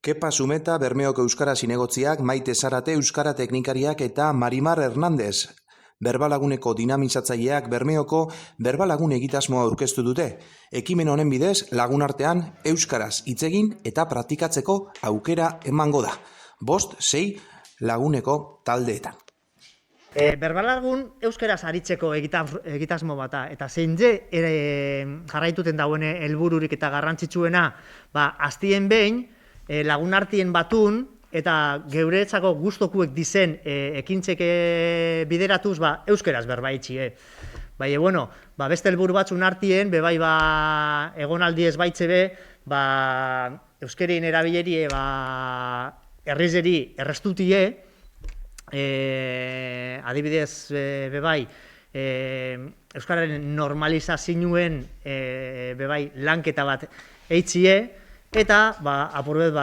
Kepa Sumeta, Bermeoko Euskara Zinegotziak, Maite Zarate, Euskara Teknikariak eta Marimar Hernandez, Berbalaguneko dinamizatzaileak Bermeoko Berbalagun egitasmoa aurkeztu dute. Ekimen honen bidez, lagunartean euskaraz hitz egin eta praktikatzeko aukera emango da. 5-6 laguneko taldeetan. Berbalagun euskaraz aritzeko egitasmo bata, eta zein jarraituten dauen helbururik eta garrantzitsuena, aztien behin, lagunartien batun, eta geuretzako gustokuek dizen ekintzeke bideratuz euskaraz berbaitxie. Beste helburu batzun artien, egonaldi ez baitze euskerien erabilerie errizeri errestutie, adibidez euskararen normalizazioen lanketa bat eitzie, eta apurbet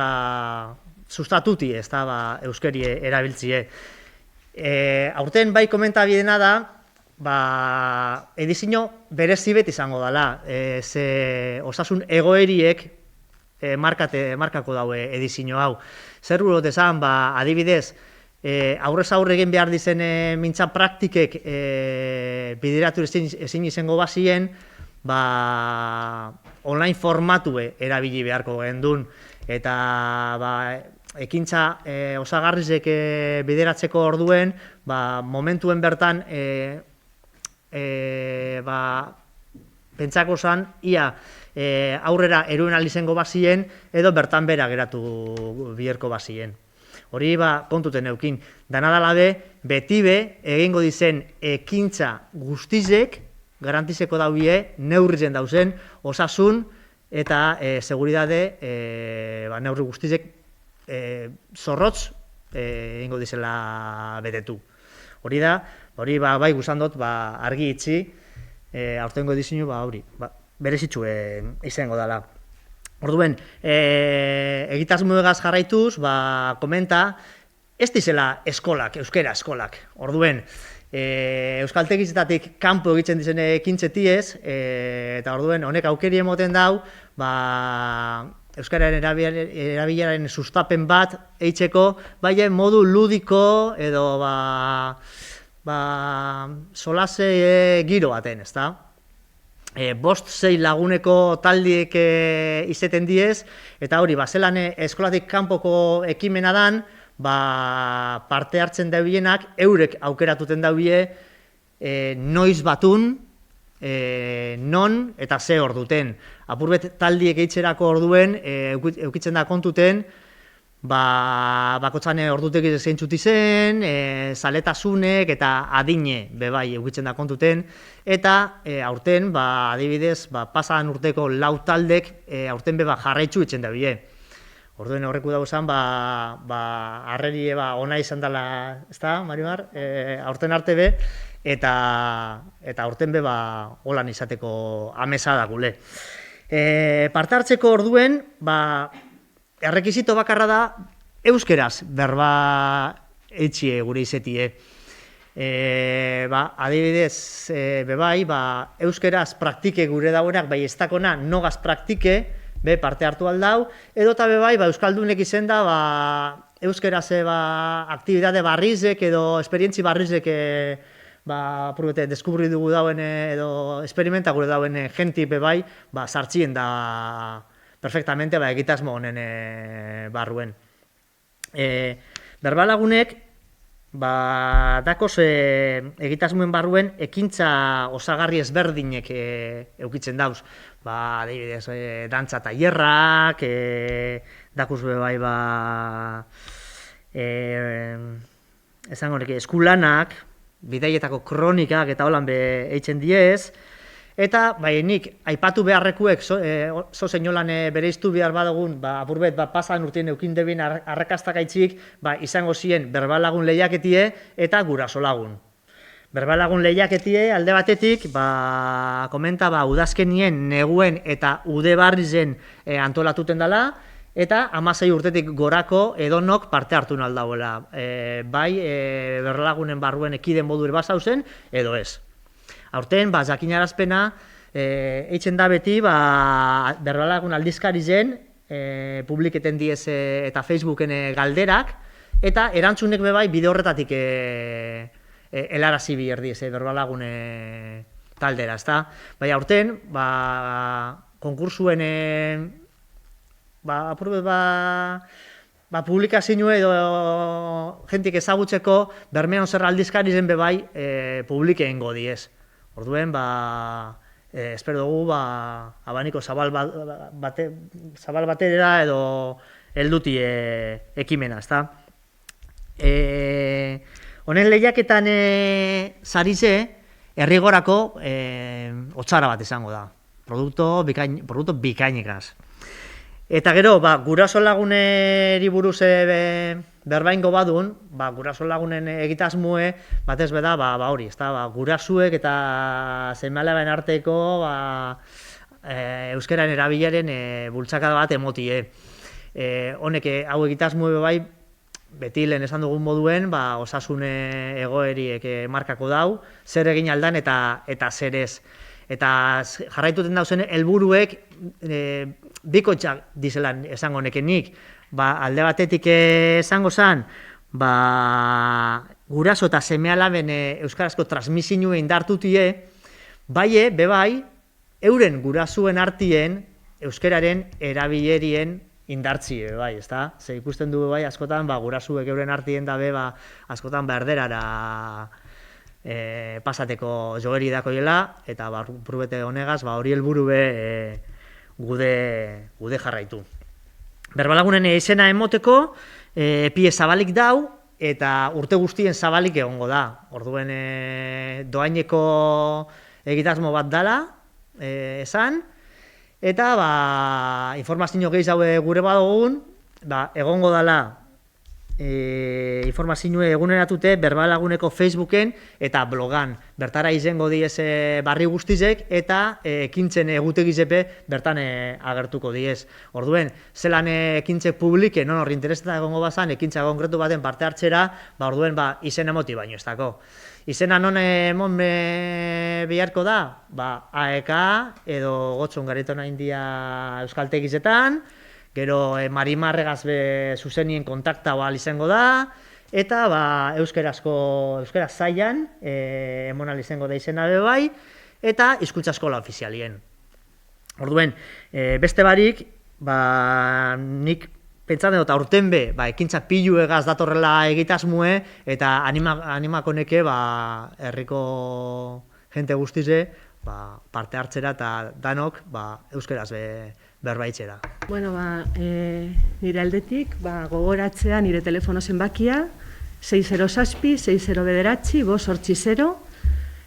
sustatuti ez da euskeri erabiltzie. Aurten komentabidena da, edizio berezi bet izango dela, ze osasun egoeriek markako daue edizio hau. Zer urot esan, adibidez, aurrez aurre egin behar dizen mintza praktikek bideratu ezin izango bazien, online formatue erabili beharko gendun, eta ekintza osagarrizek bideratzeko orduen, momentuen bertan pentsako zan, ia aurrera eruen alizengo bazien, edo bertan bera geratu biherko bazien. Hori kontuten eukin. Danadala beti egingo dizen ekintza guztizek, garantizeko daubie, neurrizen dauzen, osasun eta seguridade neurri guztizek zorrotz egingo dizela betetu. Hori da, bai guzandot argi itxi, aurtengo edizio hori, berezitxu izango dela. Orduen, egitasmoegaz jarraituz, komenta, ez dizela eskolak, euskera eskolak. Orduen, euskaltegizetatik kanpo egiten dizen ekintzetiez, eta orduen, honek aukeri emoten dau, euskararen erabileraren sustapen bat eitzeko, modu ludiko edo solase giro baten, ez da? 5-6 laguneko taldiek izeten diez, eta hori, zelan eskolatik kanpoko ekimena dan, parte hartzen daubienak, eurek aukeratuten daubie, noiz batun, non eta ze orduten. Apurbet taldiek eitzerako orduen, eukitzen da kontuten, bakotzane ordutek zeintzut izen, zaletasunek eta adine bebai eukitzen da kontuten, eta aurten, adibidez, pasadan urteko lau taldek aurten jarraitzu itzen da bie. Orduen horreku dauzan, arreri ona izan dela, ez da, Marimar? Aurten arte eta aurten holan izateko amesa da gule. Parte hartzeko orduen, errekizito bakarra da, euskeraz berba etxie gure izetie. Adibidez, euskeraz praktike gure dauenak, ez dakona nogaz praktike, parte hartu aldau, edota euskaldunek izen da, euskeraz aktibidade barrizek edo esperientzi barrizek deskubri dugu dauen edo esperimenta gure dauen jenti sartzien da perfectamente egitasmo honen barruen. Berbalagunek dakoz egitasmoen barruen ekintza osagarri ezberdinek eukitzen dauz. Adibidez, dantza tailerrak, dakuz eskulanak, bidaietako kronikak eta holan eitzen diez, eta nik aipatu beharrekuek zozen jolan bereiztu behar badugun, apurbet pasan urtien eukin debin arrakastak aitzik, izango ziren berbalagun lehiaketie eta gurasolagun. Berbalagun lehiaketie alde batetik, komenta udazkenien neguen eta ude barrizen antolatuten dela, eta 16 urtetik gorako edonok parte hartu naldauela. Berbalagunen barruen ekiden modu erbazauzen, edo ez. Aurten, jakinarazpena, eitzen da beti, Berbalagun aldizkari zen, publiketen diez eta Facebooken galderak, eta erantzunek bebai bide horretatik helarazi biher diez, Berbalagune taldera, ezta? Bai, aurten, konkursuen, apurbet, publikazio edo jentik ezagutzeko Bermeon Zer aldizkari zen bebai publikeen godiez. Orduen, espero dugu, abaniko zabal batera edo helduti ekimena, ezta? Honen lehiaketan sarize, herrigorako otzara bat izango da. Produktu bikainekaz. Eta gero, guraso laguneri buruz berbaingo badun, guraso lagunen egitasmue, batez beda, hori, gurasuek eta seme-alaben arteko euskararen erabilaren bultzakada bat emotie. Honek hau egitasmue bai, beti lehen esan dugun moduen, osasun egoeriek markako dau, zer egin aldan eta zer ez. Eta jarraituten dauzen helburuek bikoitzak dizelan esango nekenik. Alde batetik esango zen, guraso eta seme-alaben euskarazko transmisioa indartutie, bebai, euren gurasuen artien euskararen erabilerien indartzie, bai, ezta? Ze ikusten du bai, askotan, gurasuek euren artien dabe, askotan berderara pasateko jogeri dakoiela, eta purbete honegaz, hori helburu gude jarraitu. Berbalagunen izena emoteko, pie zabalik dau, eta urte guztien zabalik egongo da. Orduen doaineko egitasmo bat dala, esan, eta informazio gehiago gure badogun, egongo dala informazio eguneratute Berbalaguneko Facebooken eta blogan. Bertara izango diez barri guztizek eta ekintzen egutegizepe bertan agertuko diez. Orduen, zelan ekintzek publike, non hori interesetan egongo bazan, ekintza konkretu baten parte hartzera, orduen izen emoti baino ez dako. Izena non emon beharko da? AEK edo Gotzon Garitona India euskaltegizetan, gero Marimarregaz zuzenien kontakta izango da, eta euskaraz zailan emonal izango da izena bai, eta hizkuntza eskola ofizialien. Orduen, beste barik, nik pentsatzen dut aurten ekintzak pilu egaz datorrela egitasmue, eta animakoneke herriko jente guztize parte hartzera eta danok euskaraz berbaitzera. Bueno, nire aldetik, gogoratzea nire telefono zenbakia, 606-609-580,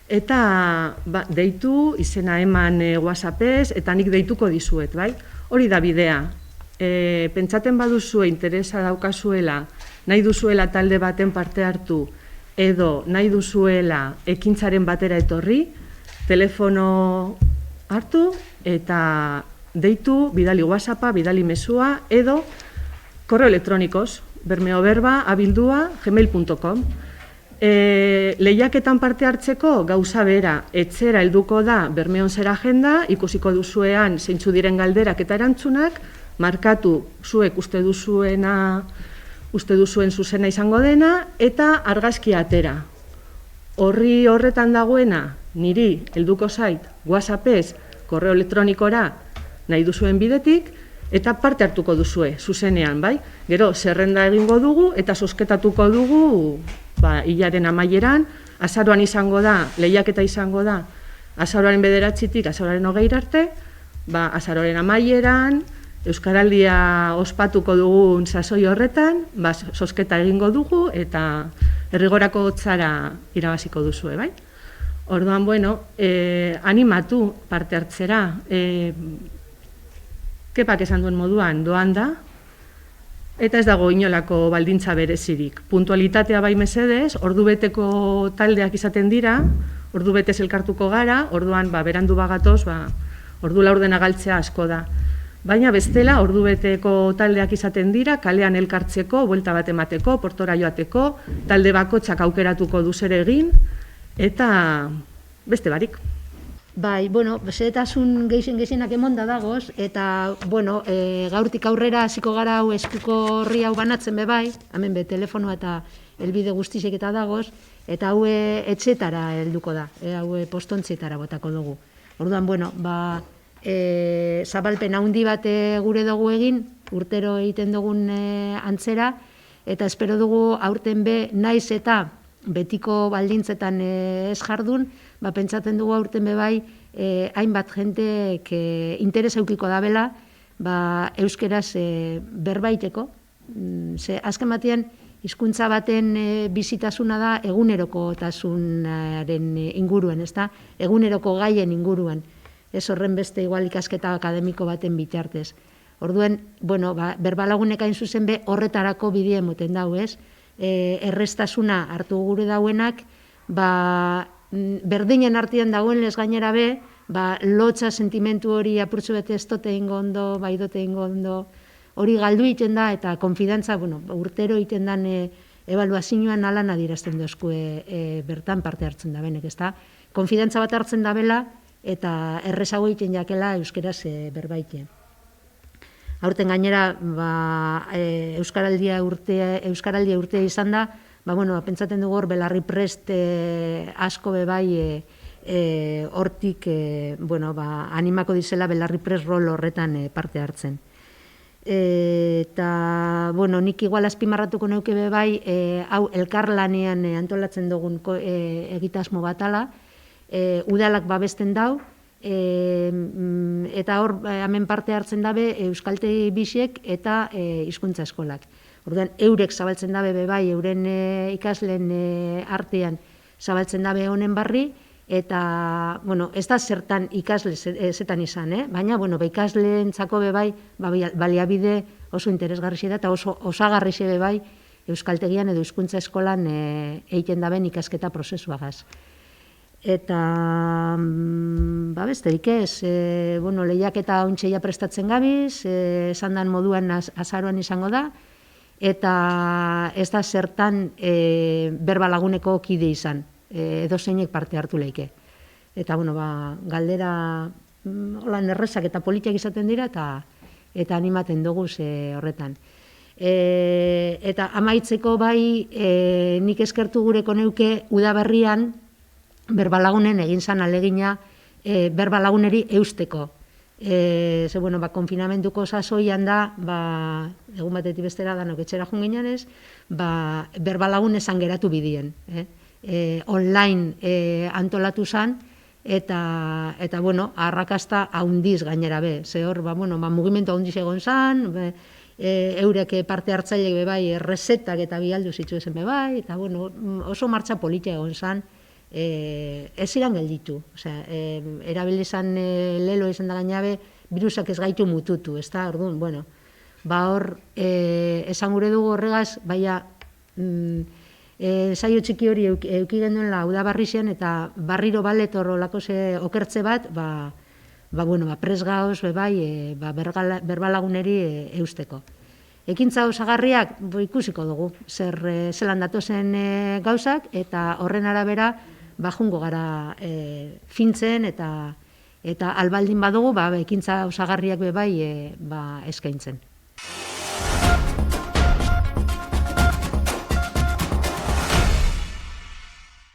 eta deitu, izena eman WhatsAppez, eta nik deituko dizuet, bai? Hori da bidea. Pentsaten baduzue, interesa daukazuela, nahi duzuela talde baten parte hartu, edo nahi duzuela ekintzaren batera etorri, telefono hartu, eta deitu, bidali WhatsAppa, bidali mesua, edo korreo elektronikoz, bermeoberba@gmail.com. Lehiaketan parte hartzeko gauza bera, etxera helduko da Bermeon Zer agenda, ikusiko duzuean zeintzu diren galderak eta erantzunak, markatu zuek uste duzuen zuzena izango dena, eta argazkia atera. Horretan dagoena, niri helduko zait, WhatsAppez, korreo elektronikora, nahi duzuen bidetik, eta parte hartuko duzue, zuzenean, bai? Gero, zerrenda egingo dugu, eta zozketatuko dugu, hilaren amaieran, azaroan izango da, lehiaketa izango da, azaroaren 9-tik azaroaren 20 arte, azaroaren amaieran, Euskaraldia ospatuko dugun sasoi horretan, zozketa egingo dugu, eta herrigorako otzara irabaziko duzue, bai? Orduan, bueno, animatu parte hartzera, Kepak esan duen moduan doan da, eta ez dago inolako baldintza berezirik. Puntualitatea bai mesedez, ordubeteko taldeak izaten dira, ordubetez elkartuko gara, orduan berandu bagatoz, ordu laurdena galtzea asko da. Baina bestela, ordubeteko taldeak izaten dira, kalean elkartzeko, buelta bat emateko, portora joateko, talde bakotxak aukeratuko du zer egin, eta beste barik. Bai, bueno, xehetasun gehienak emonda dagoz, eta, bueno, gaurtik aurrera hasiko gara hau eskuko horri hau banatzen be bai, hemen be telefonoa eta helbide guztiek eta dagoz, eta hau etxetara helduko da, hau postontzietara botako dugu. Orduan, bueno, zabalpen handi bat gure dugu egin, urtero egiten dugun antzera, eta espero dugu aurten be naiz eta betiko baldintzetan ez jardun, pentsatzen dugu aurten be bai, hainbat jentek interes eukiko dabela, euskeraz berbaiteko. Azken batean, hizkuntza baten bizitasuna da egunerokotasunaren inguruen, ezta? Eguneroko gaien inguruan. Ez horren beste igual ikasketa akademiko baten bitartez. Orduen, bueno, berbalagunek hain zuzen be horretarako bidea emoten dau, ez? Errestasuna hartu gure dauenak, berdinen artean dagoen lez gainera be, lotxa sentimentu hori apurtzu bete ez dote ingo ondo, bai dote ingo ondo, hori galdu iten da, eta konfidantza, bueno, urtero iten dan ebaluazioan alan adirazten dozkue bertan parte hartzen da benek, ezta? Konfidantza bat hartzen da bela, eta errezago iten jakela euskeraz berbaiten. Aurten gainera, Euskaraldia urtea izan da, pentsaten dugu hor belarri prest asko be bai hortik animako dizela belarri prest rol horretan parte hartzen. Eta, nik igual azpimarratuko neuke be bai, hau elkarlanean antolatzen dugun egitasmo batala, udalak babesten dau, eta hor hemen parte hartzen dabe euskaltegi bisiek eta hizkuntza eskolak. Orduan, eurek zabaltzen dabe be bai, euren ikasleen artean zabaltzen dabe honen barri, eta, ez da zertan ikasle zetan izan, baina, ikasleentzako be bai, baliabide oso interesgarri da, eta oso osagarri be bai, euskaltegian edo hizkuntza eskolan egiten daben ikasketa prozesuagaz. Eta, besterik ez, lehiaketa ontseia prestatzen gabiz, esan dan moduan azaroan izango da, eta ez da zertan berbalaguneko kide izan, edo zeinek parte hartu leike. Eta, galdera holan errezak eta politiak izaten dira, eta animaten dugu horretan. Eta amaitzeko bai, nik eskertu gureko neuke udaberrian, berbalagunen egin zan alegina berbalaguneri eusteko. Konfinamentuko sasoian da, egun batetik bestera danok etxera joan ginean ez, berbalagun esan geratu bidien. Online antolatu zan, eta arrakasta haundiz gainera be. Ze hor, mugimendu haundiz egon zan, eurek parte hartzaileek be bai, resetak eta bialdu zituen be bai, eta oso martxa politia egon zan, ez ziren gelditu. Erabilizan lelo izan da gainabe, virusak ez gaitu mututu, ez da, orduan, hor, esan gure dugu horregaz, saio txiki hori euki genuen udabarrizen, eta barriro balet horrelako okertze bat, pres gauz, berbalaguneri eusteko. Ekintza osagarriak ikusiko dugu, zelan datozen gauzak, eta horren arabera, jungo gara fintzen, eta albaldin badugu, ekintza osagarriak be bai eskaintzen.